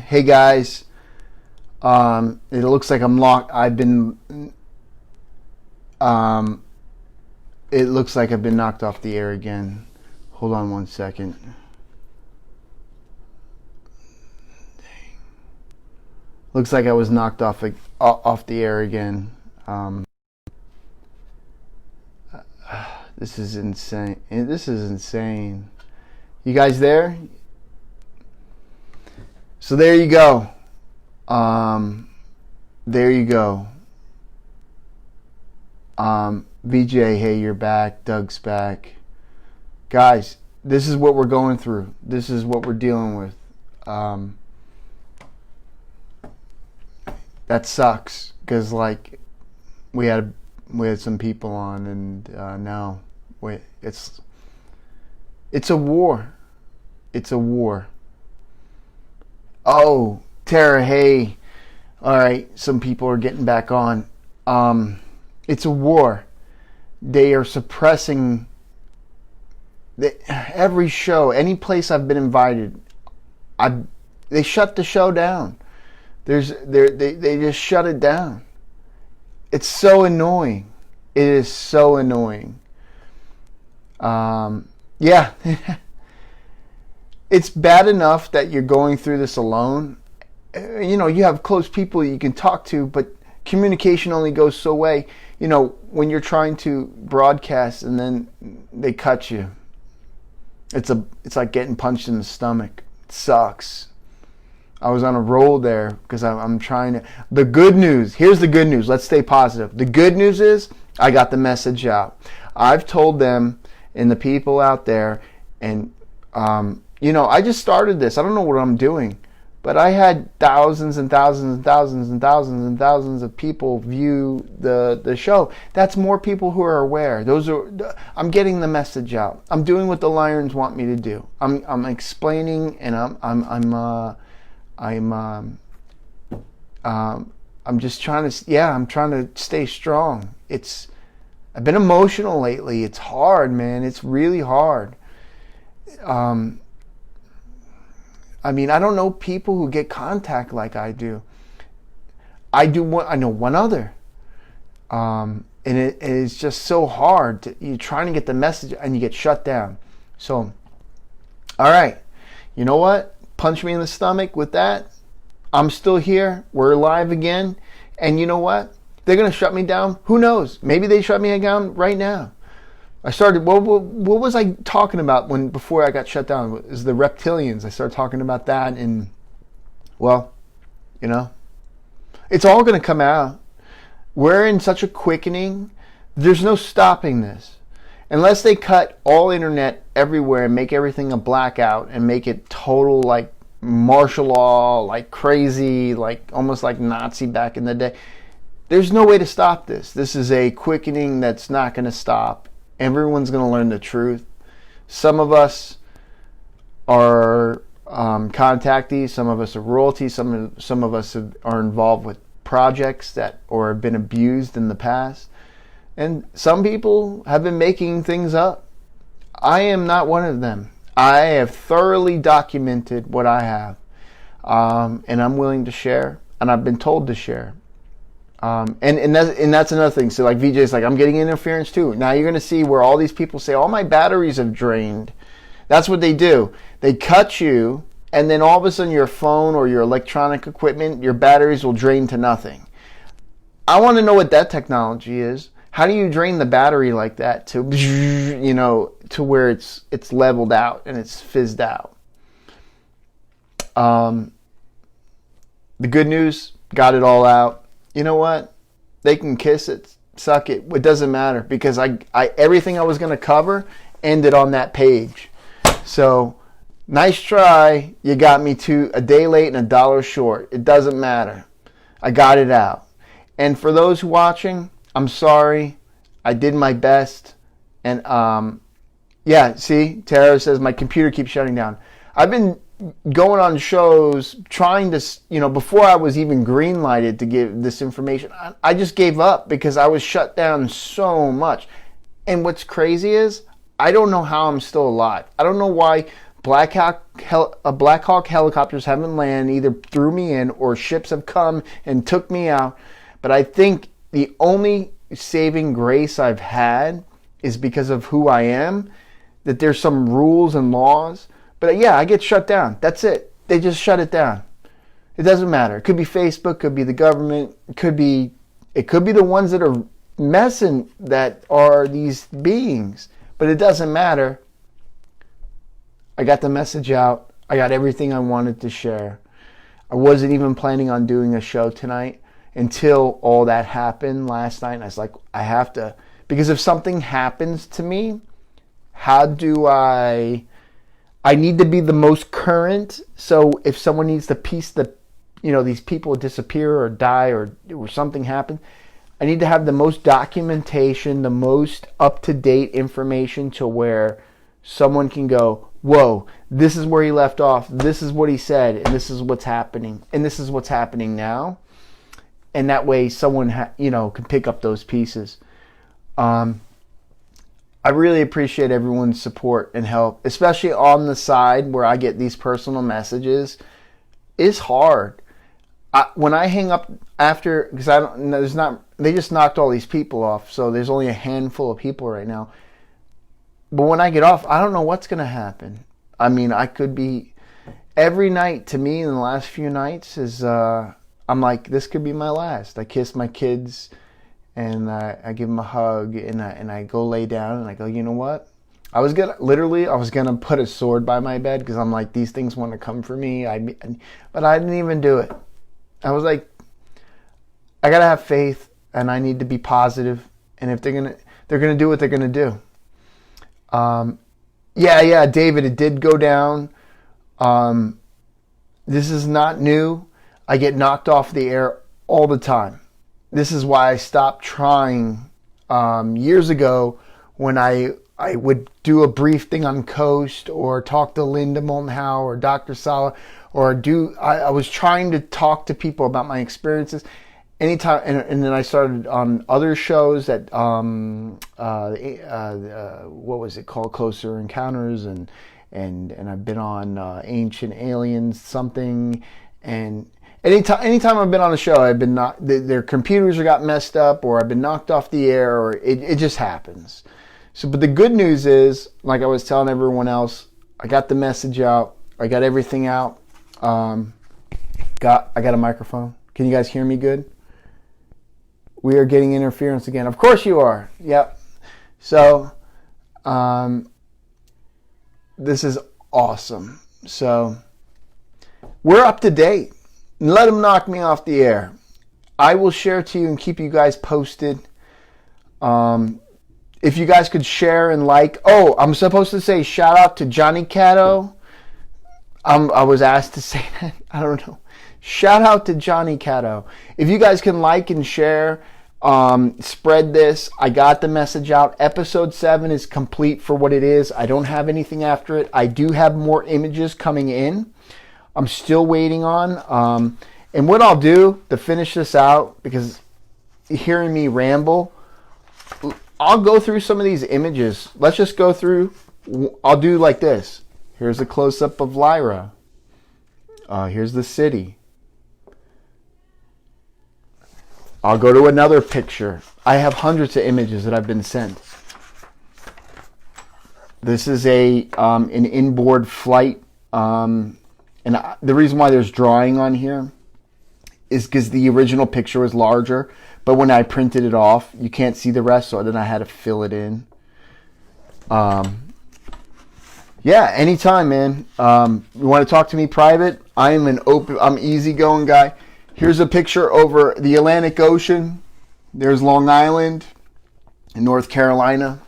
Hey guys, it looks like I'm locked. It looks like I've been knocked off the air again. Hold on one second. Looks like I was knocked off the air again. This is insane. You guys there? So there you go. VJ, hey, you're back. Doug's back. Guys, this is what we're going through. This is what we're dealing with. That sucks because we had some people on, and now it's a war. It's a war. Oh, Tara, hey. All right, some people are getting back on. It's a war. They are suppressing every show, any place I've been invited. They shut the show down. They just shut it down. It's so annoying. It is so annoying. Yeah. It's bad enough that you're going through this alone. You know, you have close people you can talk to, but communication only goes so way. You know, when you're trying to broadcast and then they cut you, it's like getting punched in the stomach. It sucks. I was on a roll there because I'm trying to. The good news, here's the good news. Let's stay positive. The good news is I got the message out. I've told them and the people out there, and you know, I just started this. I don't know what I'm doing, but I had thousands and thousands and thousands and thousands and thousands of people view the show. That's more people who are aware. I'm getting the message out. I'm doing what the Lions want me to do. I'm explaining, and I'm just trying to. Yeah, I'm trying to stay strong. I've been emotional lately. It's hard, man. It's really hard. I mean, I don't know people who get contact like I do. I know one other. And it is just so hard. You're trying to get the message and you get shut down. So, all right. You know what? Punch me in the stomach with that. I'm still here. We're live again. And you know what? They're going to shut me down. Who knows? Maybe they shut me down right now. I started, what was I talking about before I got shut down? It was the reptilians. I started talking about that, and, well, you know, it's all going to come out. We're in such a quickening. There's no stopping this. Unless they cut all internet everywhere and make everything a blackout and make it total, like, martial law, like crazy, like almost like Nazi back in the day. There's no way to stop this. This is a quickening that's not going to stop. Everyone's going to learn the truth. Some of us are contactees. Some of us are royalties. Some of us are involved with projects or have been abused in the past. And some people have been making things up. I am not one of them. I have thoroughly documented what I have. And I'm willing to share. And I've been told to share. And that's another thing. So like VJ's like, I'm getting interference too. Now you're going to see where all these people say, all my batteries have drained. That's what they do. They cut you, and then all of a sudden your phone or your electronic equipment, your batteries will drain to nothing. I want to know what that technology is. How do you drain the battery like that to, you know, to where it's leveled out and it's fizzed out? The good news, got it all out. You know what? They can kiss it, suck it. It doesn't matter because I everything I was going to cover ended on that page. So, nice try. You got me to a day late and $1 short. It doesn't matter. I got it out. And for those watching, I'm sorry. I did my best. And yeah, see, Tara says my computer keeps shutting down. I've been going on shows trying to, you know, before I was even green lighted to give this information, I just gave up because I was shut down so much. And what's crazy is I don't know how I'm still alive. I don't know why Black Hawk helicopters haven't landed, either threw me in or ships have come and took me out. But I think the only saving grace I've had is because of who I am, that there's some rules and laws. But yeah, I get shut down. That's it. They just shut it down. It doesn't matter. It could be Facebook, could be the government, it could be the ones that are messing, that are these beings. But it doesn't matter. I got the message out. I got everything I wanted to share. I wasn't even planning on doing a show tonight until all that happened last night. And I was like, I have to, because if something happens to me, how do I need to be the most current. So if someone needs to piece these people disappear or die or something happen, I need to have the most documentation, the most up-to-date information to where someone can go, whoa, this is where he left off, this is what he said, and this is what's happening, and this is what's happening now. And that way someone can pick up those pieces. I really appreciate everyone's support and help, especially on the side where I get these personal messages. It's hard. When I hang up after, because they just knocked all these people off, so there's only a handful of people right now. But when I get off, I don't know what's going to happen. I mean, I could be, every night to me in the last few nights is, I'm like, this could be my last. I kiss my kids and I give them a hug and I go lay down and I go, you know what? I was going to put a sword by my bed because I'm like, these things want to come for me. But I didn't even do it. I was like, I got to have faith and I need to be positive. And if they're going to do what they're going to do. Yeah, David, it did go down. This is not new. I get knocked off the air all the time. This is why I stopped trying years ago when I would do a brief thing on Coast or talk to Linda Moulton Howe or Dr. Sala or I was trying to talk to people about my experiences. Anytime, and then I started on other shows that what was it called, Closer Encounters, and I've been on Ancient Aliens something, and anytime I've been on a show, I've been their computers got messed up, or I've been knocked off the air, or it just happens. So, but the good news is, like I was telling everyone else, I got the message out, I got everything out. I got a microphone. Can you guys hear me good? We are getting interference again. Of course you are. Yep. So, this is awesome. So, we're up to date. Let them knock me off the air. I will share to you and keep you guys posted. If you guys could share and like. Oh, I'm supposed to say shout out to Johnny Cato. I was asked to say that. I don't know. Shout out to Johnny Cato. If you guys can like and share, spread this. I got the message out. Episode 7 is complete for what it is. I don't have anything after it. I do have more images coming in. I'm still waiting on. And what I'll do to finish this out, because hearing me ramble, I'll go through some of these images. Let's just go through. I'll do like this. Here's a close-up of Lyra. Here's the city. I'll go to another picture. I have hundreds of images that I've been sent. This is an inboard flight. And the reason why there's drawing on here is because the original picture was larger. But when I printed it off, you can't see the rest. So then I had to fill it in. Yeah, anytime, man. You want to talk to me private? I'm easygoing guy. Here's a picture over the Atlantic Ocean. There's Long Island in North Carolina.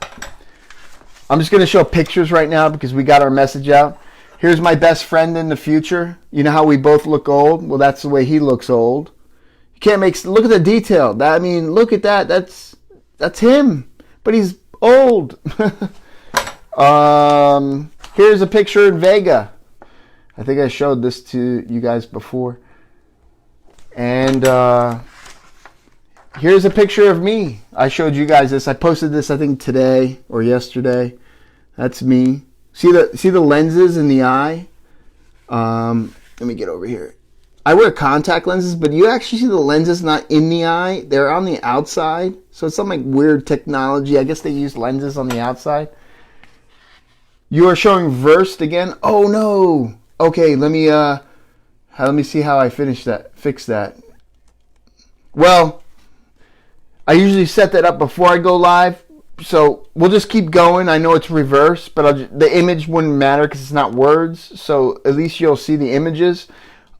I'm just going to show pictures right now because we got our message out. Here's my best friend in the future. You know how we both look old? Well, that's the way he looks old. You can't look at the detail. Look at that. That's him. But he's old. Here's a picture in Vega. I think I showed this to you guys before. And here's a picture of me. I showed you guys this. I posted this, I think, today or yesterday. That's me. See the lenses in the eye? Let me get over here. I wear contact lenses, but you actually see the lenses not in the eye. They're on the outside. So it's some like weird technology. I guess they use lenses on the outside. You are showing versed again. Oh no. Okay, let me see how I fix that. Well, I usually set that up before I go live. So we'll just keep going. I know it's reverse, but the image wouldn't matter because it's not words. So at least you'll see the images.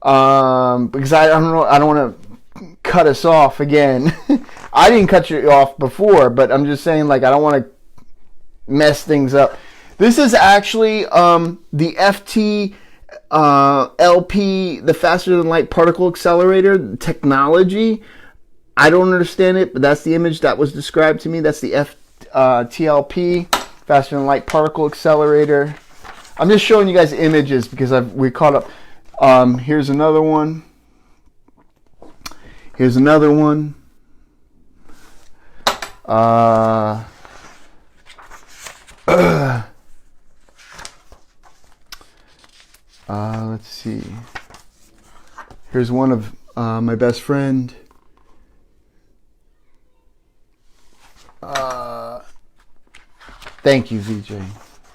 Because I don't know, I don't want to cut us off again. I didn't cut you off before, but I'm just saying, like, I don't want to mess things up. This is actually the FT LP, the faster than light particle accelerator technology. I don't understand it, but that's the image that was described to me. That's the TLP, faster than light particle accelerator. I'm just showing you guys images because we caught up. Here's another one. Here's another one. Let's see. Here's one of my best friend. Thank you, VJ.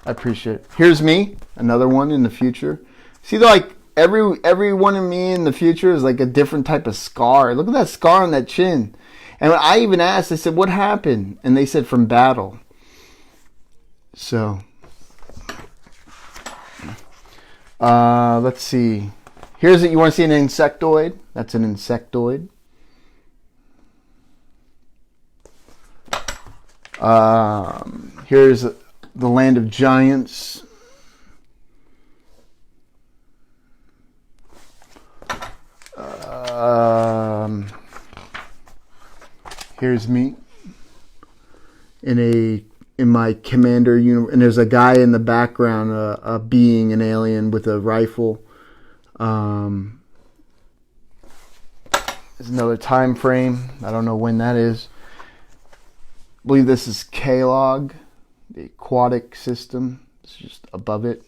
I appreciate it. Here's me, another one in the future. See, like every one of me in the future is like a different type of scar. Look at that scar on that chin. And I even asked, I said, what happened? And they said from battle. So, let's see. Here's it. You want to see an insectoid? That's an insectoid. Here's the land of giants. Here's me in my commander uniform, and there's a guy in the background, a being, an alien with a rifle. There's another time frame. I don't know when that is. I believe this is K-Log, the aquatic system. It's just above it.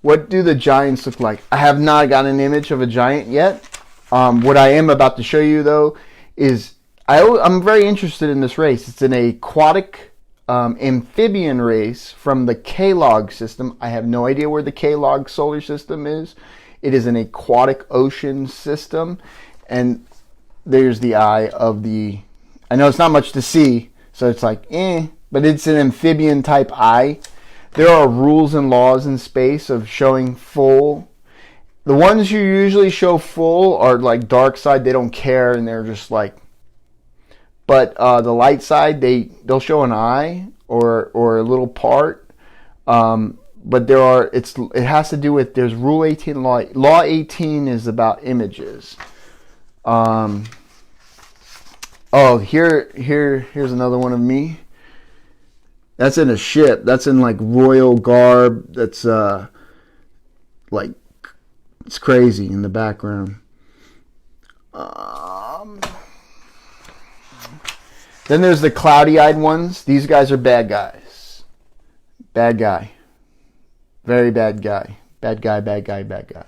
What do the giants look like? I have not got an image of a giant yet. What I am about to show you, though, is I'm very interested in this race. It's an aquatic amphibian race from the K-Log system. I have no idea where the K-Log solar system is. It is an aquatic ocean system. And there's the eye of the... I know it's not much to see, so it's like, but it's an amphibian type eye. There are rules and laws in space of showing full. The ones you usually show full are like dark side. They don't care, and they're just like. But the light side, they'll show an eye or a little part. But it has to do with, there's Rule 18 law. Law 18 is about images. Here's another one of me. That's in a ship. That's in like royal garb. That's like, it's crazy in the background. Then there's the cloudy-eyed ones. These guys are bad guys. Bad guy. Very bad guy. Bad guy, bad guy, bad guy.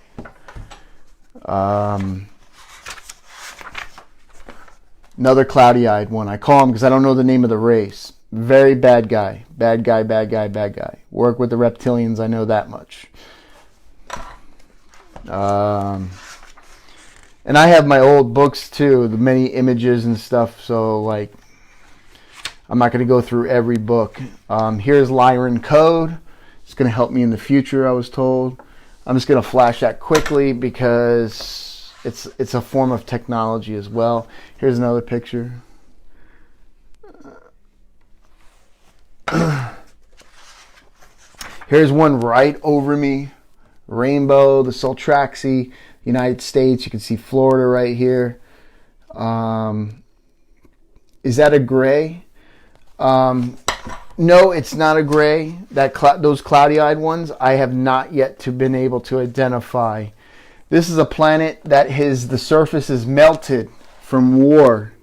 Another cloudy-eyed one. I call him because I don't know the name of the race. Very bad guy. Bad guy, bad guy, bad guy. Work with the reptilians, I know that much. And I have my old books too, the many images and stuff, so like I'm not going to go through every book. Here's Lyran Code. It's going to help me in the future, I was told. I'm just going to flash that quickly because it's a form of technology as well. Here's another picture. Here's one right over me. Rainbow, the Soltraxi, United States. You can see Florida right here. Is that a gray? No, it's not a gray. Those cloudy-eyed ones, I have not yet been able to identify. This is a planet that the surface is melted from war.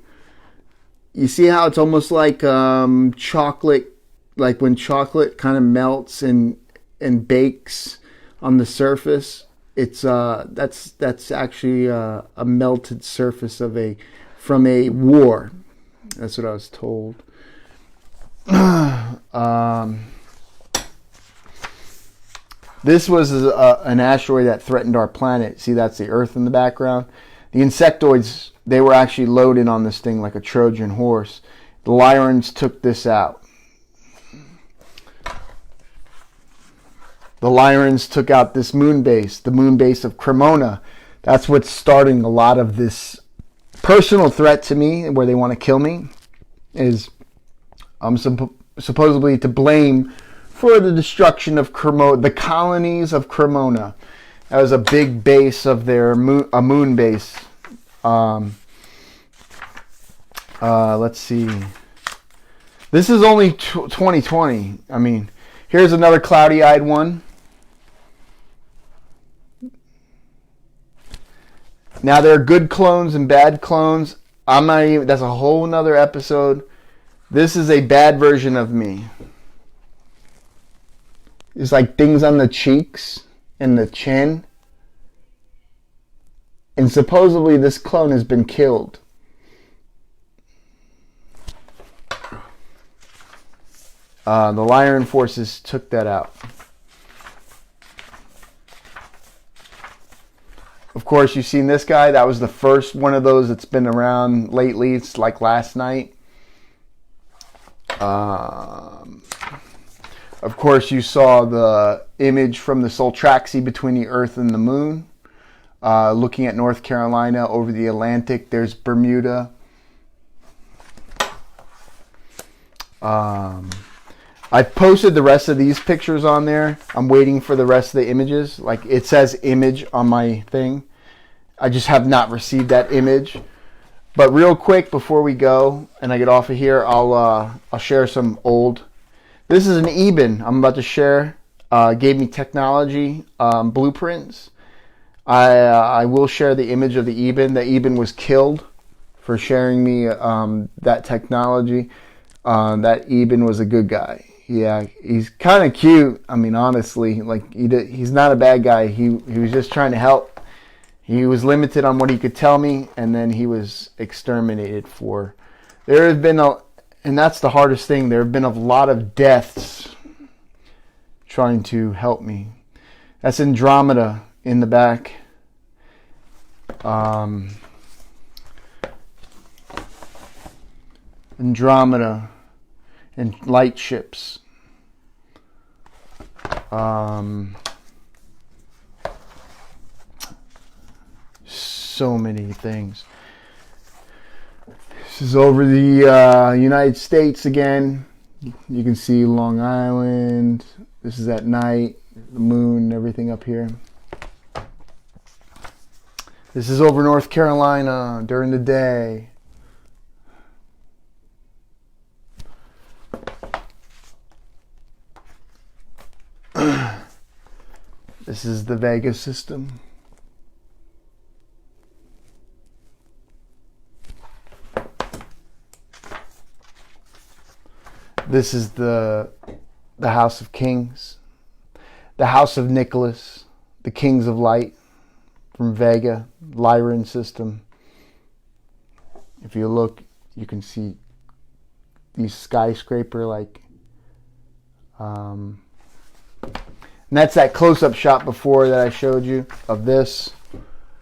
You see how it's almost like chocolate like when chocolate kind of melts and bakes on the surface, it's that's actually a melted surface of from a war. That's what I was told. This was an asteroid that threatened our planet. See, that's the Earth in the background. The insectoids, they were actually loaded on this thing like a Trojan horse. The Lyrans took this out. The Lyrans took out this moon base, the moon base of Cremona. That's what's starting a lot of this personal threat to me, where they want to kill me, is I'm supposedly to blame for the destruction of Cremona, the colonies of Cremona. That was a big base of their moon base. Let's see. This is only 2020. I mean, here's another cloudy-eyed one. Now, there are good clones and bad clones. I'm not even. That's a whole nother episode. This is a bad version of me. It's like things on the cheeks and the chin. And supposedly this clone has been killed. The Lyran forces took that out. Of course, you've seen this guy. That was the first one of those that's been around lately. It's like last night. Of course, you saw the image from the Soltraxi between the Earth and the Moon. Looking at North Carolina over the Atlantic, there's Bermuda. I've posted the rest of these pictures on there. I'm waiting for the rest of the images. Like, it says image on my thing. I just have not received that image. But real quick before we go and I get off of here, I'll share some old. This is an Eben I'm about to share. Gave me technology blueprints. I will share the image of the Eben. The Eben was killed for sharing me that technology. That Eben was a good guy. Yeah, he's kind of cute. I mean, honestly, like he's not a bad guy. He was just trying to help. He was limited on what he could tell me, and then he was exterminated for. There have been and that's the hardest thing. There have been a lot of deaths trying to help me. That's Andromeda in the back. Andromeda and light ships. So many things. This is over the United States again. You can see Long Island. This is at night. The moon, everything up here. This is over North Carolina during the day. This is the Vega system. This is the House of Kings, the House of Nicholas, the Kings of Light from Vega, Lyran system. If you look, you can see these skyscraper like. And that's that close-up shot before that I showed you of this,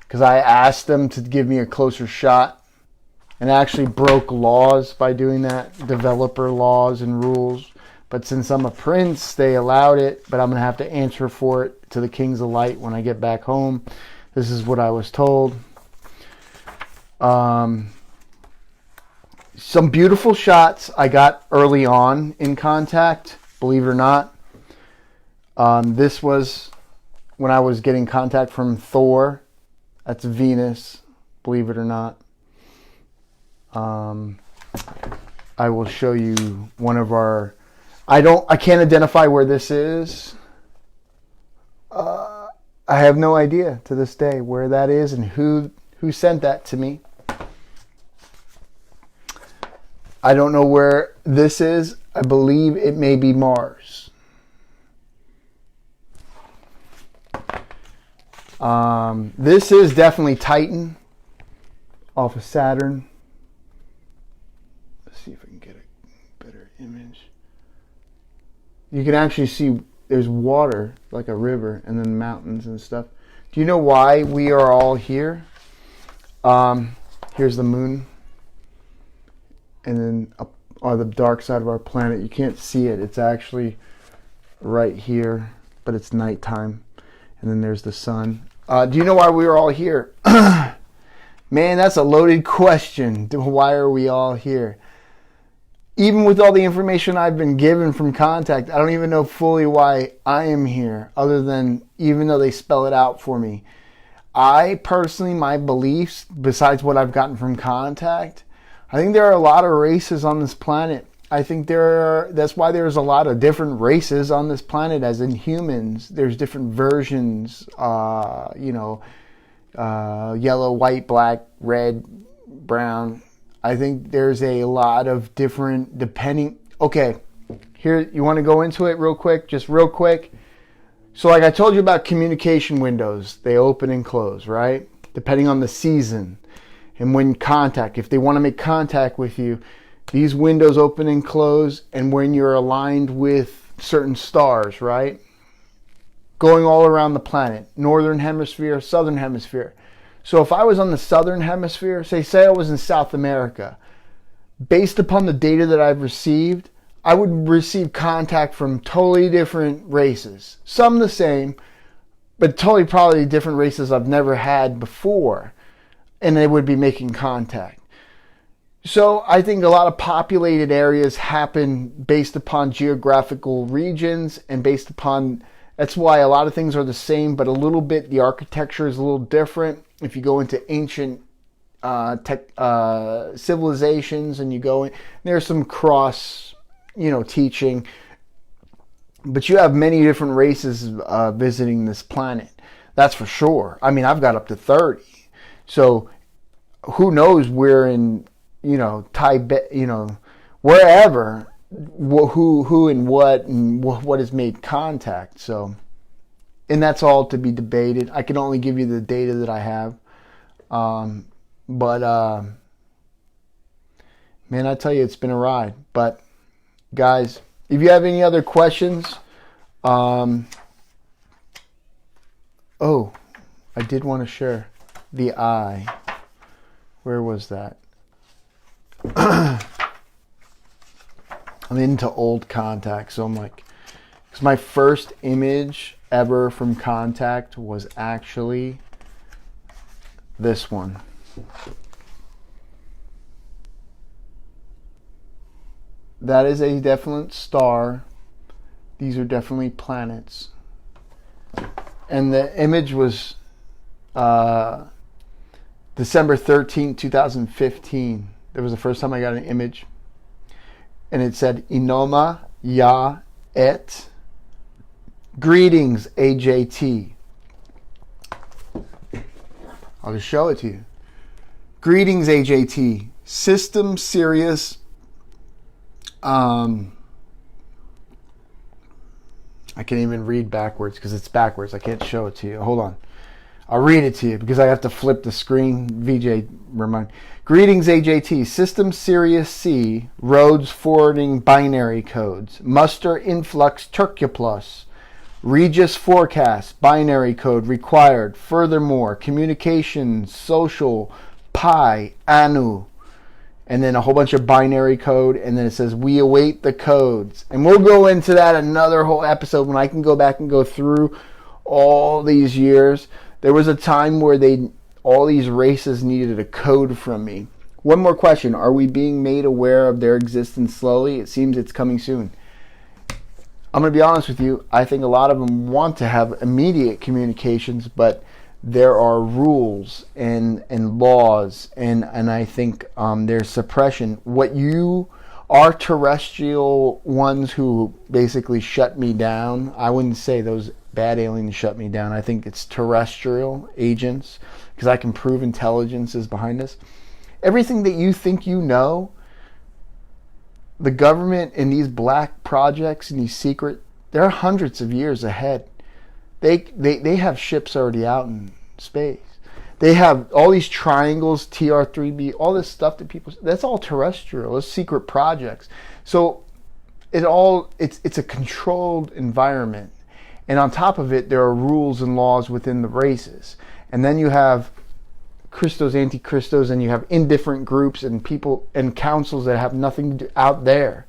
because I asked them to give me a closer shot. And actually broke laws by doing that, developer laws and rules. But since I'm a prince, they allowed it. But I'm going to have to answer for it to the Kings of Light when I get back home. This is what I was told. Some beautiful shots I got early on in contact, believe it or not. This was when I was getting contact from Thor. That's Venus, believe it or not. I will show you one of our. I can't identify where this is. I have no idea to this day where that is and who sent that to me. I don't know where this is. I believe it may be Mars. This is definitely Titan off of Saturn. Let's see if I can get a better image. You can actually see there's water, like a river, and then mountains and stuff. Do you know why we are all here? Here's the moon. And then up on the dark side of our planet, you can't see it. It's actually right here, but it's nighttime. And then there's the sun. Do you know why we are all here? Man, that's a loaded question. Why are we all here? Even with all the information I've been given from Contact, I don't even know fully why I am here, other than even though they spell it out for me. I personally, my beliefs, besides what I've gotten from Contact, I think there are a lot of races on this planet. I think that's why there's a lot of different races on this planet, as in humans. There's different versions, yellow, white, black, red, brown. I think there's a lot of different, depending. Okay, here, you want to go into it real quick? Just real quick. So like I told you about communication windows, they open and close, right? Depending on the season and when contact. If they want to make contact with you, these windows open and close, and when you're aligned with certain stars, right? Going all around the planet, northern hemisphere, southern hemisphere. So if I was on the southern hemisphere, say I was in South America, based upon the data that I've received, I would receive contact from totally different races. Some the same, but totally probably different races I've never had before. And they would be making contact. So I think a lot of populated areas happen based upon geographical regions and based upon, that's why a lot of things are the same, but a little bit, the architecture is a little different. If you go into ancient civilizations and you go in, there's some cross, teaching, but you have many different races visiting this planet. That's for sure. I mean, I've got up to 30. So who knows where in, Tibet, wherever, who and what has made contact. So, and that's all to be debated. I can only give you the data that I have. Man, I tell you, it's been a ride. But guys, if you have any other questions, I did want to share the eye. Where was that? I'm into old Contact, so I'm like, because my first image ever from Contact was actually this one. That is a definite star. These are definitely planets. And the image was December 13th, 2015. That was the first time I got an image. And it said, Inoma Ya Et. Greetings, AJT. I'll just show it to you. Greetings, AJT. System Sirius. I can't even read backwards because it's backwards. I can't show it to you. Hold on. I'll read it to you because I have to flip the screen. VJ, remind. Greetings, AJT. System Sirius C. Roads forwarding binary codes. Muster influx Turcuplus. Regis forecast. Binary code required. Furthermore, communications, social, pi, anu. And then a whole bunch of binary code. And then it says, we await the codes. And we'll go into that another whole episode when I can go back and go through all these years. There was a time where all these races needed a code from me. One more question. Are we being made aware of their existence slowly? It seems it's coming soon. I'm going to be honest with you. I think a lot of them want to have immediate communications, but there are rules and laws, and I think there's suppression. Our terrestrial ones who basically shut me down, I wouldn't say those bad aliens shut me down. I think it's terrestrial agents, because I can prove intelligence is behind this. Everything that you think you know, the government in these black projects and these secret, they're hundreds of years ahead. They have ships already out in space. They have all these triangles, TR-3B, all this stuff that people, that's all terrestrial. It's secret projects. So it's a controlled environment. And on top of it, there are rules and laws within the races. And then you have Christos, anti-Christos, and you have indifferent groups and people and councils that have nothing to do out there.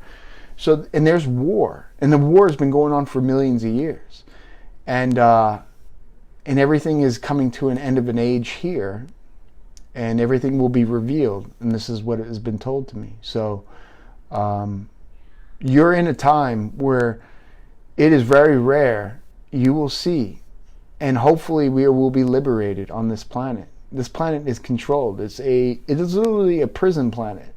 So, and there's war. And the war has been going on for millions of years. And everything is coming to an end of an age here. And everything will be revealed. And this is what has been told to me. So, you're in a time where it is very rare you will see, and hopefully we will be liberated on this planet. This planet is controlled. It is literally a prison planet.